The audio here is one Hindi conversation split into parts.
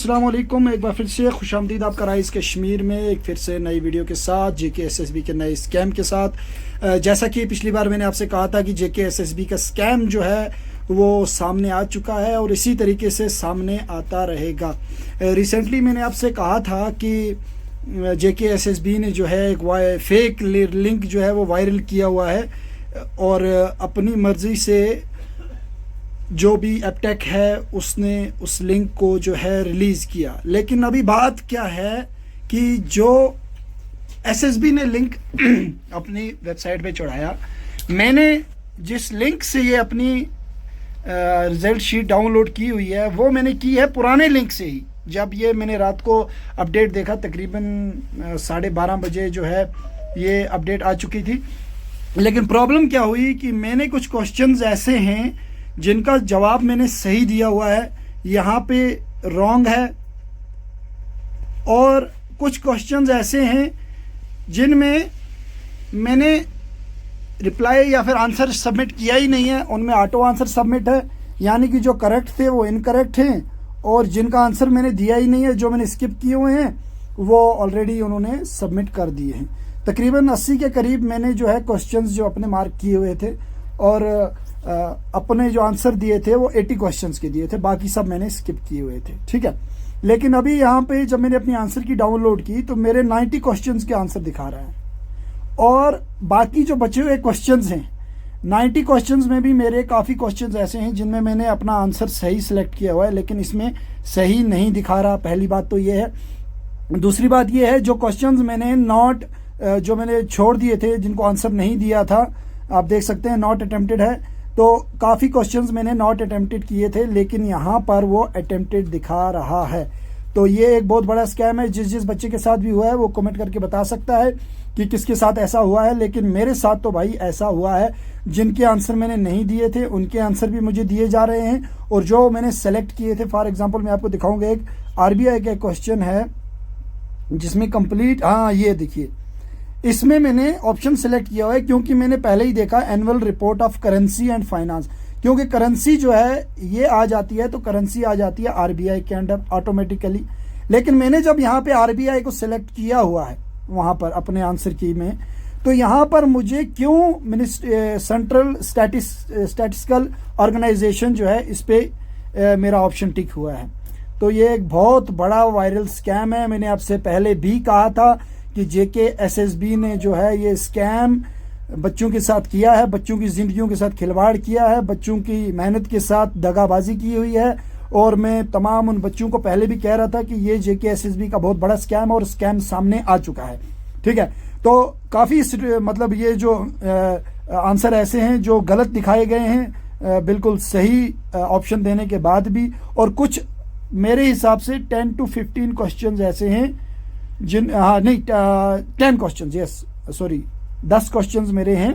अस्सलाम वालेकुम। एक बार फिर से खुशामदीद आपका राइस कश्मीर में एक फिर से नई वीडियो के साथ जेके एसएसबी के नए स्कैम के साथ। जैसा कि पिछली बार मैंने आपसे कहा था कि जेके एसएसबी का स्कैम जो है वो सामने आ चुका है और इसी तरीके से सामने आता रहेगा। रिसेंटली मैंने आपसे कहा था कि जेके एसएसबी ने जो है एक फेक लिंक जो है वो वायरल किया हुआ है और अपनी मर्ज़ी से जो भी एपटेक है उसने उस लिंक को जो है रिलीज़ किया। लेकिन अभी बात क्या है कि जो एसएसबी ने लिंक अपनी वेबसाइट पे चढ़ाया, मैंने जिस लिंक से ये अपनी रिज़ल्ट शीट डाउनलोड की हुई है वो मैंने की है पुराने लिंक से ही। जब ये मैंने रात को अपडेट देखा तकरीबन 12:30 बजे जो है ये अपडेट आ चुकी थी। लेकिन प्रॉब्लम क्या हुई कि मैंने कुछ क्वेश्चंस ऐसे हैं जिनका जवाब मैंने सही दिया हुआ है, यहाँ पे रॉन्ग है, और कुछ क्वेश्चंस ऐसे हैं जिनमें मैंने रिप्लाई या फिर आंसर सबमिट किया ही नहीं है, उनमें ऑटो आंसर सबमिट है, यानी कि जो करेक्ट थे वो इनकरेक्ट हैं, और जिनका आंसर मैंने दिया ही नहीं है, जो मैंने स्किप किए हुए हैं वो ऑलरेडी उन्होंने सबमिट कर दिए हैं। तकरीबन 80 के करीब मैंने जो है क्वेश्चंस जो अपने मार्क किए हुए थे और अपने जो आंसर दिए थे वो 80 क्वेश्चंस के दिए थे, बाकी सब मैंने स्किप किए हुए थे। ठीक है, लेकिन अभी यहाँ पे जब मैंने अपनी आंसर की डाउनलोड की तो मेरे 90 क्वेश्चंस के आंसर दिखा रहा है, और बाकी जो बचे हुए क्वेश्चंस हैं 90 क्वेश्चंस में भी मेरे काफ़ी क्वेश्चंस ऐसे हैं जिनमें मैंने अपना आंसर सही सिलेक्ट किया हुआ है, लेकिन इसमें सही नहीं दिखा रहा। पहली बात तो ये है। दूसरी बात ये है, जो क्वेश्चंस मैंने जो मैंने छोड़ दिए थे, जिनको आंसर नहीं दिया था, आप देख सकते हैं नॉट अटेम्प्टेड है, तो काफ़ी क्वेश्चंस मैंने नॉट अटेम्प्टेड किए थे, लेकिन यहाँ पर वो अटेम्प्टेड दिखा रहा है। तो ये एक बहुत बड़ा स्कैम है। जिस बच्चे के साथ भी हुआ है वो कमेंट करके बता सकता है कि किसके साथ ऐसा हुआ है, लेकिन मेरे साथ तो भाई ऐसा हुआ है। जिनके आंसर मैंने नहीं दिए थे उनके आंसर भी मुझे दिए जा रहे हैं, और जो मैंने सेलेक्ट किए थे, फॉर एग्जाम्पल मैं आपको दिखाऊंगा, एक आरबीआई का क्वेश्चन है जिसमें कंप्लीट, हाँ ये देखिए, इसमें मैंने ऑप्शन सेलेक्ट किया हुआ है क्योंकि मैंने पहले ही देखा annual report of currency and finance, क्योंकि करेंसी जो है ये आ जाती है, तो करेंसी आ जाती है आरबीआई के अंडर ऑटोमेटिकली। लेकिन मैंने जब यहाँ पे आरबीआई को सिलेक्ट किया हुआ है वहाँ पर अपने आंसर की में, तो यहाँ पर मुझे क्यों सेंट्रल स्टैटिस्टिकल ऑर्गेनाइजेशन जो है इस पर मेरा ऑप्शन टिक हुआ है। तो ये एक बहुत बड़ा वायरल स्कैम है। मैंने आपसे पहले भी कहा था कि जेके एसएसबी ने जो है ये स्कैम बच्चों के साथ किया है, बच्चों की ज़िंदगियों के साथ खिलवाड़ किया है, बच्चों की मेहनत के साथ दगाबाजी की हुई है, और मैं तमाम उन बच्चों को पहले भी कह रहा था कि ये जेके एसएसबी का बहुत बड़ा स्कैम और स्कैम सामने आ चुका है। ठीक है, तो काफ़ी मतलब ये जो आंसर ऐसे हैं जो गलत दिखाए गए हैं बिल्कुल सही ऑप्शन देने के बाद भी, और कुछ मेरे हिसाब से 10 to 15 क्वेश्चन ऐसे हैं 10 क्वेश्चन, यस सॉरी 10 क्वेश्चंस मेरे हैं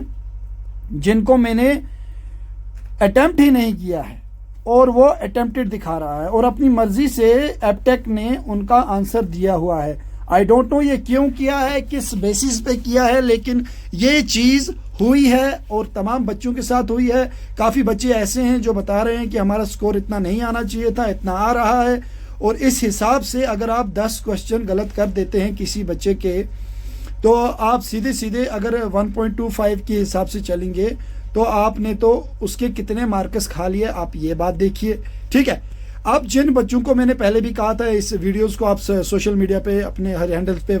जिनको मैंने अटेम्प्ट ही नहीं किया है और वो अटेम्प्टेड दिखा रहा है, और अपनी मर्जी से एपटेक ने उनका आंसर दिया हुआ है। आई डोंट नो ये क्यों किया है, किस बेसिस पे किया है, लेकिन ये चीज़ हुई है और तमाम बच्चों के साथ हुई है। काफ़ी बच्चे ऐसे हैं जो बता रहे हैं कि हमारा स्कोर इतना नहीं आना चाहिए था, इतना आ रहा है, और इस हिसाब से अगर आप 10 क्वेश्चन गलत कर देते हैं किसी बच्चे के, तो आप सीधे सीधे अगर 1.25 के हिसाब से चलेंगे तो आपने तो उसके कितने मार्क्स खा लिए, आप ये बात देखिए। ठीक है, अब जिन बच्चों को मैंने पहले भी कहा था इस वीडियोस को आप सोशल मीडिया पे अपने हर हैंडल्स पे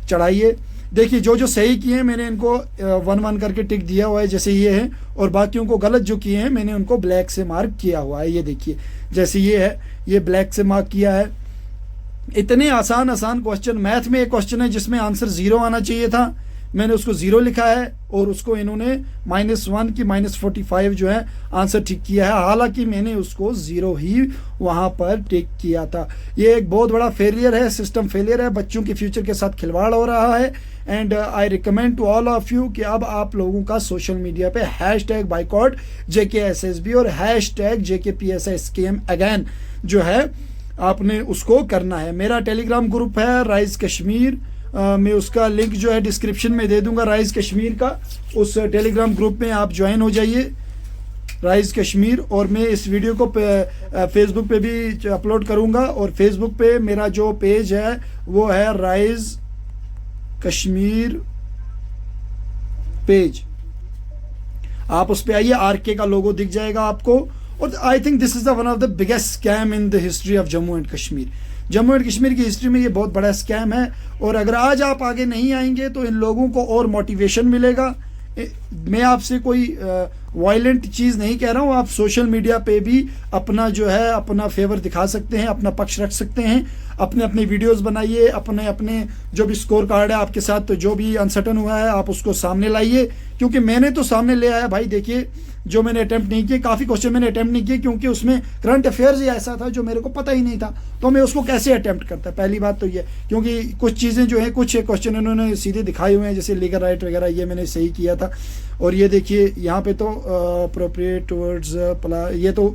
चढ़ाइए। देखिए जो सही किए हैं मैंने इनको 1-1 करके टिक दिया हुआ है जैसे ये है, और बाकियों को गलत जो किए हैं मैंने उनको ब्लैक से मार्क किया हुआ है। ये देखिए जैसे ये है, ये ब्लैक से मार्क किया है। इतने आसान क्वेश्चन, मैथ में एक क्वेश्चन है जिसमें आंसर 0 आना चाहिए था, मैंने उसको 0 लिखा है, और उसको इन्होंने -1 की -45 जो है आंसर ठीक किया है, हालांकि मैंने उसको 0 ही वहाँ पर टिक किया था। ये एक बहुत बड़ा फेलियर है, सिस्टम फेलियर है, बच्चों के फ्यूचर के साथ खिलवाड़ हो रहा है। And I recommend to all of you कि अब आप लोगों का सोशल मीडिया पे #बाइकॉट JKSSB और #JKPSI स्कैम अगेन जो है आपने उसको करना है। मेरा टेलीग्राम ग्रुप है राइस कश्मीर, मैं उसका लिंक जो है डिस्क्रिप्शन में दे दूंगा, राइस कश्मीर का। उस टेलीग्राम ग्रुप में आप ज्वाइन हो जाइए। राइज़ कश्मीर, और मैं इस वीडियो को फेसबुक पे भी अपलोड करूँगा। और फेसबुक पे मेरा जो पेज है वो है राइज़ कश्मीर पेज, आप उस पे आइए, RK का लोगो दिख जाएगा आपको। और I think this is the one of the biggest scam in the history of Jammu and Kashmir. Jammu and Kashmir की हिस्ट्री में ये बहुत बड़ा स्कैम है। और अगर आज आप आगे नहीं आएंगे तो इन लोगों को और मोटिवेशन मिलेगा। मैं आपसे कोई वायलेंट चीज़ नहीं कह रहा हूँ, आप सोशल मीडिया पे भी अपना जो है अपना फेवर दिखा सकते हैं, अपना पक्ष रख सकते हैं, अपने अपने वीडियोस बनाइए, अपने अपने जो भी स्कोर कार्ड है आपके साथ, तो जो भी अनसर्टन हुआ है आप उसको सामने लाइए। क्योंकि मैंने तो सामने ले आया भाई, देखिए जो मैंने अटैम्प्ट नहीं किए, काफ़ी क्वेश्चन मैंने अटैम्प्ट नहीं किए क्योंकि उसमें करंट अफेयर्स ही ऐसा था जो मेरे को पता ही नहीं था, तो मैं उसको कैसे अटैम्प्ट करता। पहली बात तो ये, क्योंकि कुछ चीज़ें जो है, कुछ क्वेश्चन इन्होंने सीधे दिखाए हुए हैं, जैसे लीगल राइट वगैरह, ये मैंने सही किया था। और ये देखिए यहाँ पे तो अप्रोप्रिएट टुवर्ड्स ये तो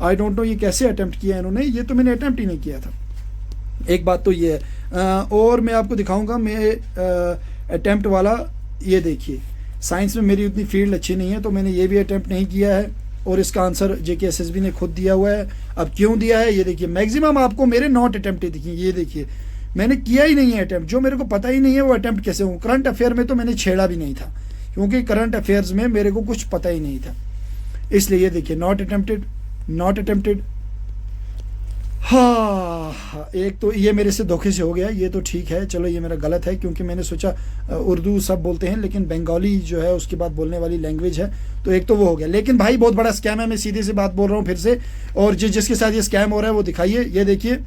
आई डोंट नो ये कैसे अटैम्प्ट किया इन्होंने, ये तो मैंने अटैम्प्ट ही नहीं किया था। एक बात तो ये है। और मैं आपको दिखाऊंगा, मैं अटैम्प्ट वाला, ये देखिए साइंस में मेरी उतनी फील्ड अच्छी नहीं है तो मैंने ये भी अटैम्प्ट नहीं किया है, और इसका आंसर JKSSB ने खुद दिया हुआ है। अब क्यों दिया है ये देखिए, मैक्सिमम आपको मेरे नॉट अटैम्प्ट दिखेंगे। ये देखिए मैंने किया ही नहीं है अटैम्प्ट, जो मेरे को पता ही नहीं है वो अटैम्प्ट कैसे हूँ। करंट अफेयर में तो मैंने छेड़ा भी नहीं था क्योंकि करंट अफेयर्स में मेरे को कुछ पता ही नहीं था, इसलिए ये देखिए नॉट अटेम्प्टेड, नॉट अटेम्प्टेड। हाँ, एक तो ये मेरे से धोखे से हो गया, ये तो ठीक है, चलो ये मेरा गलत है क्योंकि मैंने सोचा उर्दू सब बोलते हैं लेकिन बंगाली जो है उसके बाद बोलने वाली लैंग्वेज है, तो एक तो वो हो गया। लेकिन भाई बहुत बड़ा स्कैम है, मैं सीधे से बात बोल रहा हूँ फिर से। और जिसके साथ ये स्कैम हो रहा है वो दिखाइए। ये देखिए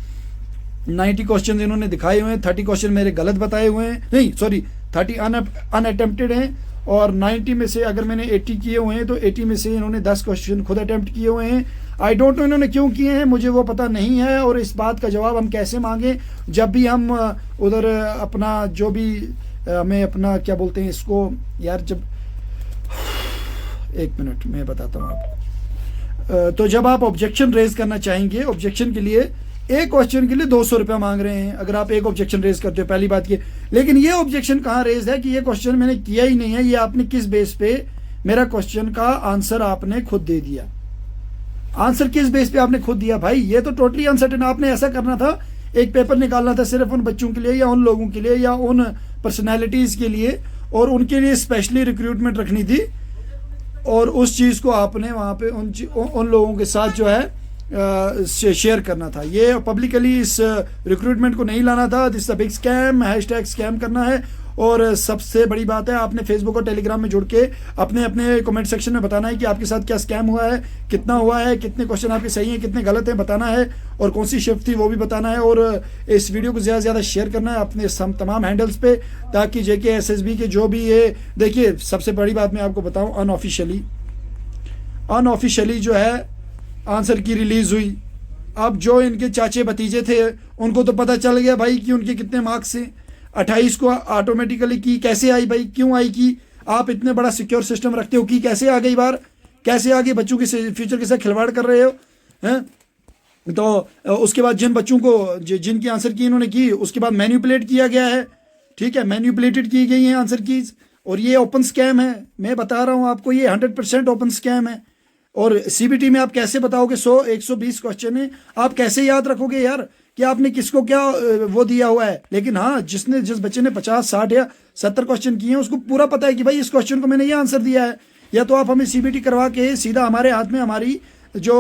90 क्वेश्चन इन्होंने दिखाए हुए हैं, 30 क्वेश्चन मेरे गलत बताए हुए हैं, नहीं सॉरी 30 अनअटेम्प्टेड हैं, और 90 में से अगर मैंने 80 किए हुए हैं तो 80 में से इन्होंने 10 क्वेश्चन खुद अटेम्प्ट किए हुए हैं। आई डोंट नो इन्होंने क्यों किए हैं, मुझे वो पता नहीं है। और इस बात का जवाब हम कैसे मांगें जब भी हम उधर अपना जो भी हमें अपना क्या बोलते हैं इसको यार, जब एक मिनट मैं बताता हूँ आपको। तो जब आप ऑब्जेक्शन रेज करना चाहेंगे, ऑब्जेक्शन के लिए एक क्वेश्चन के लिए 200 रुपया मांग रहे हैं अगर आप एक ऑब्जेक्शन रेज करते हो, पहली बात ये। लेकिन ये ऑब्जेक्शन कहाँ रेज है कि ये क्वेश्चन मैंने किया ही नहीं है, ये आपने किस बेस पे मेरा क्वेश्चन का आंसर आपने खुद दे दिया। आंसर किस बेस पे आपने खुद दिया भाई, ये तो टोटली अनसर्टेन। आपने ऐसा करना था, एक पेपर निकालना था सिर्फ उन बच्चों के लिए या उन लोगों के लिए या उन पर्सनैलिटीज के लिए, और उनके लिए स्पेशली रिक्रूटमेंट रखनी थी, और उस चीज़ को आपने वहाँ पे उन लोगों के साथ जो है शेयर करना था। ये पब्लिकली इस रिक्रूटमेंट को नहीं लाना था। This a big scam, hashtag scam करना है। और सबसे बड़ी बात है, आपने फेसबुक और टेलीग्राम में जुड़ के अपने अपने कमेंट सेक्शन में बताना है कि आपके साथ क्या स्कैम हुआ है, कितना हुआ है, कितने क्वेश्चन आपके सही हैं, कितने गलत हैं बताना है, और कौन सी शिफ्ट थी वो भी बताना है। और इस वीडियो को ज़्यादा से ज़्यादा शेयर करना है अपने तमाम हैंडल्स पे, ताकि JKSSB के जो भी ये देखिए, सबसे बड़ी बात मैं आपको बताऊँ, अनऑफिशियली जो है आंसर की रिलीज हुई। अब जो इनके चाचे भतीजे थे उनको तो पता चल गया भाई कि उनके कितने मार्क्स हैं। 28 को ऑटोमेटिकली की कैसे आई भाई, क्यों आई की? आप इतने बड़ा सिक्योर सिस्टम रखते हो, की कैसे आ गई बार, कैसे आ गई? बच्चों के फ्यूचर के साथ खिलवाड़ कर रहे हो हैं। तो उसके बाद जिन बच्चों को जिनकी आंसर की इन्होंने की, उसके बाद मैन्युपुलेट किया गया है, ठीक है, मैन्युपुलेटेड की गई हैं आंसर कीज, और ये ओपन स्कैम है। मैं बता रहा हूँ आपको, ये 100% ओपन स्कैम है। और CBT में आप कैसे बताओगे 100-120 क्वेश्चन है, आप कैसे याद रखोगे यार कि आपने किसको क्या वो दिया हुआ है? लेकिन हाँ, जिस बच्चे ने 50, 60 या 70 क्वेश्चन किए हैं उसको पूरा पता है कि भाई इस क्वेश्चन को मैंने ये आंसर दिया है। या तो आप हमें CBT करवा के सीधा हमारे हाथ में हमारी जो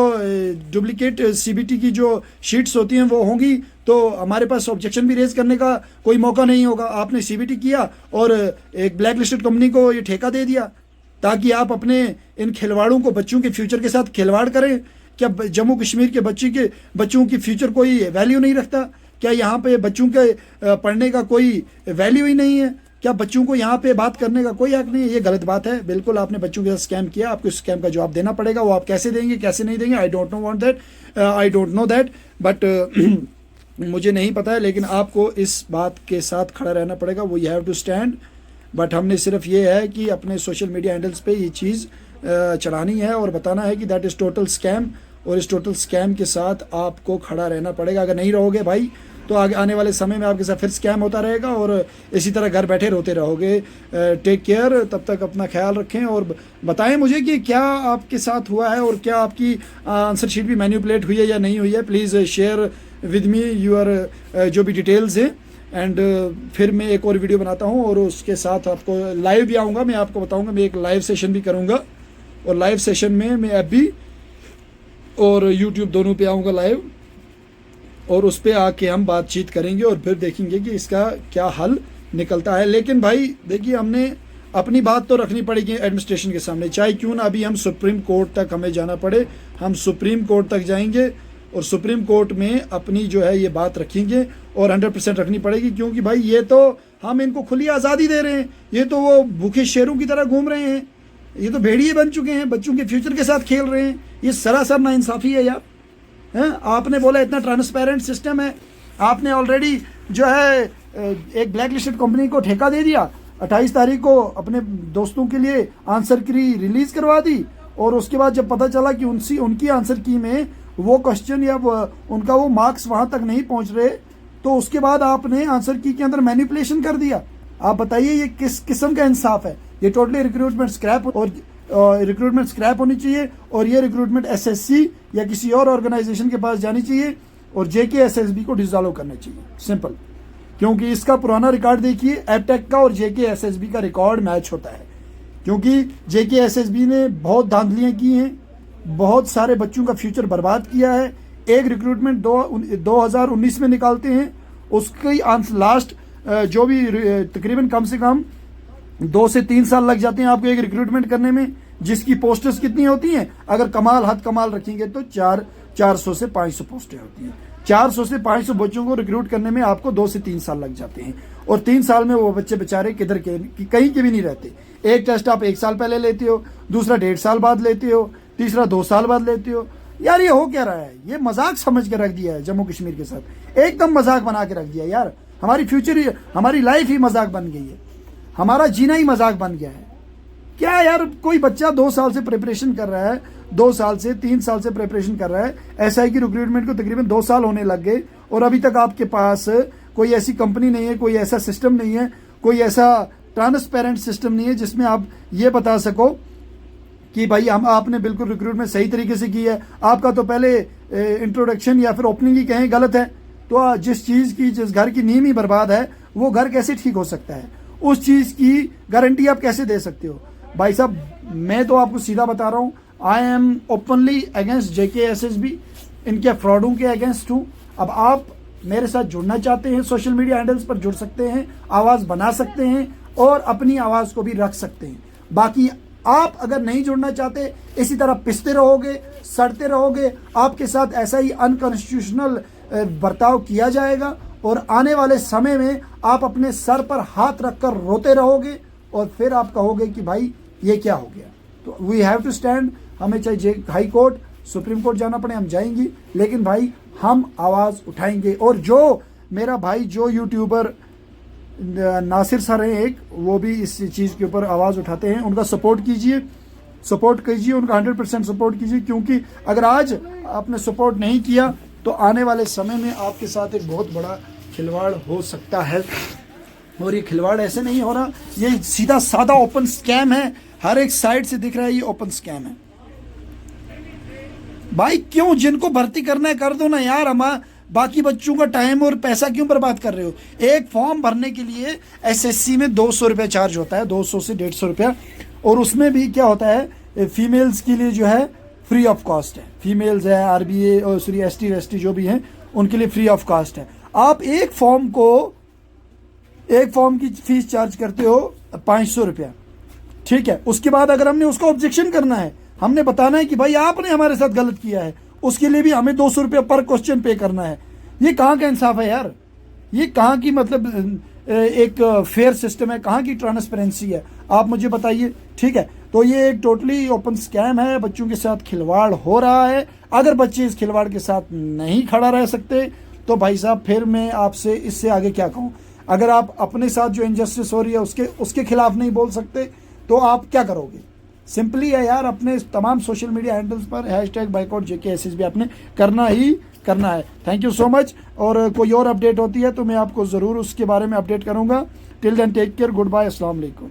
डुप्लीकेट CBT की जो शीट्स होती हैं वो होंगी, तो हमारे पास ऑब्जेक्शन भी रेज करने का कोई मौका नहीं होगा। आपने CBT किया और एक ब्लैक लिस्टेड कंपनी को ये ठेका दे दिया ताकि आप अपने इन खिलवाड़ों को, बच्चों के फ्यूचर के साथ खिलवाड़ करें। क्या जम्मू कश्मीर के बच्चों की फ्यूचर कोई वैल्यू नहीं रखता? क्या यहाँ पे बच्चों के पढ़ने का कोई वैल्यू ही नहीं है? क्या बच्चों को यहाँ पे बात करने का कोई हक नहीं है? ये गलत बात है बिल्कुल। आपने बच्चों के साथ स्कैम किया, आपको इस स्कैम का जवाब देना पड़ेगा। वो आप कैसे देंगे, कैसे नहीं देंगे, I don't know that, but मुझे नहीं पता है, लेकिन आपको इस बात के साथ खड़ा रहना पड़ेगा। वो you have to stand. But हमने सिर्फ ये है कि अपने सोशल मीडिया हैंडल्स पे ये चीज़ चलानी है और बताना है कि दैट इज़ टोटल स्कैम, और इस टोटल स्कैम के साथ आपको खड़ा रहना पड़ेगा। अगर नहीं रहोगे भाई तो आगे आने वाले समय में आपके साथ फिर स्कैम होता रहेगा और इसी तरह घर बैठे रोते रहोगे। टेक केयर, तब तक अपना ख्याल रखें और बताएं मुझे कि क्या आपके साथ हुआ है और क्या आपकी आंसर शीट भी मैनिपुलेट हुई है या नहीं हुई है। Please share with me your जो भी डिटेल्स हैं एंड फिर मैं एक और वीडियो बनाता हूँ और उसके साथ आपको लाइव भी आऊँगा। मैं आपको बताऊँगा, मैं एक लाइव सेशन भी करूँगा और लाइव सेशन में मैं ऐप भी और यूट्यूब दोनों पे आऊँगा लाइव और उस पर आके हम बातचीत करेंगे और फिर देखेंगे कि इसका क्या हल निकलता है। लेकिन भाई देखिए, हमने अपनी बात तो रखनी पड़ेगी एडमिनिस्ट्रेशन के सामने, चाहे क्यों ना अभी हम सुप्रीम कोर्ट तक हमें जाना पड़े। हम सुप्रीम कोर्ट तक जाएंगे और सुप्रीम कोर्ट में अपनी जो है ये बात रखेंगे और 100% रखनी पड़ेगी, क्योंकि भाई ये तो हम इनको खुली आज़ादी दे रहे हैं, ये तो वो भूखे शेरों की तरह घूम रहे हैं, ये तो भेड़िए बन चुके हैं, बच्चों के फ्यूचर के साथ खेल रहे हैं। ये सरासर नाइंसाफ़ी है यार। हैं, आपने बोला इतना ट्रांसपेरेंट सिस्टम है, आपने ऑलरेडी जो है एक ब्लैक लिस्टेड कंपनी को ठेका दे दिया, 28 तारीख को अपने दोस्तों के लिए आंसर की रिलीज़ करवा दी और उसके बाद जब पता चला कि उनकी आंसर की में वो क्वेश्चन या उनका वो मार्क्स वहाँ तक नहीं पहुँच रहे, तो उसके बाद आपने आंसर की के अंदर मैनिपुलेशन कर दिया। आप बताइए ये किस किस्म का इंसाफ है। ये टोटली रिक्रूटमेंट स्क्रैप और रिक्रूटमेंट स्क्रैप होनी चाहिए और ये रिक्रूटमेंट एसएससी या किसी और ऑर्गेनाइजेशन के पास जानी चाहिए और जेकेएसएसबी को डिसॉल्व करना चाहिए, सिंपल। क्योंकि इसका पुराना रिकॉर्ड देखिए, एपटेक का और जेकेएसएसबी का रिकॉर्ड मैच होता है, क्योंकि जेकेएसएसबी ने बहुत धांधलियाँ की हैं, बहुत सारे बच्चों का फ्यूचर बर्बाद किया है। एक रिक्रूटमेंट 2019 में निकालते हैं, उसकी लास्ट जो भी तकरीबन कम से कम 2 से 3 साल लग जाते हैं आपको एक रिक्रूटमेंट करने में, जिसकी पोस्टर्स कितनी होती हैं, अगर कमाल हद कमाल रखेंगे तो 400 से 500 पोस्टें होती हैं। 400 से 500 बच्चों को रिक्रूट करने में आपको 2 से 3 साल लग जाते हैं और 3 साल में वो बच्चे बेचारे किधर के कहीं के भी नहीं रहते। एक टेस्ट आप 1 साल पहले लेते हो, दूसरा 1.5 साल बाद लेते हो, तीसरा 2 साल बाद लेते हो। यार ये हो क्या रहा है? ये मजाक समझ के रख दिया है जम्मू कश्मीर के साथ, एकदम मजाक बना के रख दिया यार। हमारी फ्यूचर ही, हमारी लाइफ ही मजाक बन गई है, हमारा जीना ही मजाक बन गया है। क्या यार, कोई बच्चा 2 साल से प्रिपरेशन कर रहा है, 2 साल से 3 साल से प्रिपरेशन कर रहा है, एसआई की रिक्रूटमेंट को तकरीबन 2 साल होने लग गए और अभी तक आपके पास कोई ऐसी कंपनी नहीं है, कोई ऐसा सिस्टम नहीं है, कोई ऐसा ट्रांसपेरेंट सिस्टम नहीं है जिसमें आप ये बता सको कि भाई आपने बिल्कुल रिक्रूटमेंट सही तरीके से की है। आपका तो पहले इंट्रोडक्शन या फिर ओपनिंग ही कहें गलत है, तो जिस घर की नींव ही बर्बाद है वो घर कैसे ठीक हो सकता है? उस चीज़ की गारंटी आप कैसे दे सकते हो? भाई साहब, मैं तो आपको सीधा बता रहा हूँ, I am openly against JKSSB, इनके फ्रॉडों के अगेंस्ट हूँ। अब आप मेरे साथ जुड़ना चाहते हैं, सोशल मीडिया हैंडल्स पर जुड़ सकते हैं, आवाज़ बना सकते हैं और अपनी आवाज़ को भी रख सकते हैं। बाकी आप अगर नहीं जुड़ना चाहते, इसी तरह पिसते रहोगे, सड़ते रहोगे, आपके साथ ऐसा ही अनकॉन्स्टिट्यूशनल बर्ताव किया जाएगा और आने वाले समय में आप अपने सर पर हाथ रखकर रोते रहोगे और फिर आप कहोगे कि भाई ये क्या हो गया। तो वी हैव टू स्टैंड। हमें चाहे हाई कोर्ट, सुप्रीम कोर्ट जाना पड़े, हम जाएंगे, लेकिन भाई हम आवाज़ उठाएंगे। और जो मेरा भाई जो यूट्यूबर नासिर सर हैं एक, वो भी इस चीज़ के ऊपर आवाज़ उठाते हैं, उनका सपोर्ट कीजिए, उनका 100% सपोर्ट कीजिए, क्योंकि अगर आज आपने सपोर्ट नहीं किया तो आने वाले समय में आपके साथ एक बहुत बड़ा खिलवाड़ हो सकता है। और ये खिलवाड़ ऐसे नहीं हो रहा, ये सीधा साधा ओपन स्कैम है, हर एक साइड से दिख रहा है ये ओपन स्कैम है। भाई क्यों, जिनको भर्ती करना है कर दो ना यार, हमारा बाकी बच्चों का टाइम और पैसा क्यों बर्बाद कर रहे हो? एक फॉर्म भरने के लिए एसएससी में 200 रुपया चार्ज होता है, 200 से 150 रुपया, और उसमें भी क्या होता है, फीमेल्स के लिए जो है फ्री ऑफ कॉस्ट है, फीमेल्स है, आरबीए और एसटी जो भी हैं उनके लिए फ्री ऑफ कॉस्ट है। आप एक फॉर्म की फीस चार्ज करते हो 500 रुपया, ठीक है। उसके बाद अगर हमने उसको ऑब्जेक्शन करना है, हमने बताना है कि भाई आपने हमारे साथ गलत किया है, उसके लिए भी हमें 200 रुपया पर क्वेश्चन पे करना है। ये कहाँ का इंसाफ है यार? ये कहाँ की मतलब एक फेयर सिस्टम है? कहाँ की ट्रांसपेरेंसी है? आप मुझे बताइए, ठीक है। तो ये एक टोटली ओपन स्कैम है, बच्चों के साथ खिलवाड़ हो रहा है। अगर बच्चे इस खिलवाड़ के साथ नहीं खड़ा रह सकते तो भाई साहब फिर मैं आपसे इससे आगे क्या कहूँ। अगर आप अपने साथ जो इनजस्टिस हो रही है उसके खिलाफ नहीं बोल सकते तो आप क्या करोगे? सिंपली है यार, अपने तमाम सोशल मीडिया हैंडल्स पर #बाइकआउट JKSSB आपने करना ही करना है। Thank you so much. और कोई और अपडेट होती है तो मैं आपको ज़रूर उसके बारे में अपडेट करूँगा। Till then take care, good bye, अस्सलाम वालेकुम।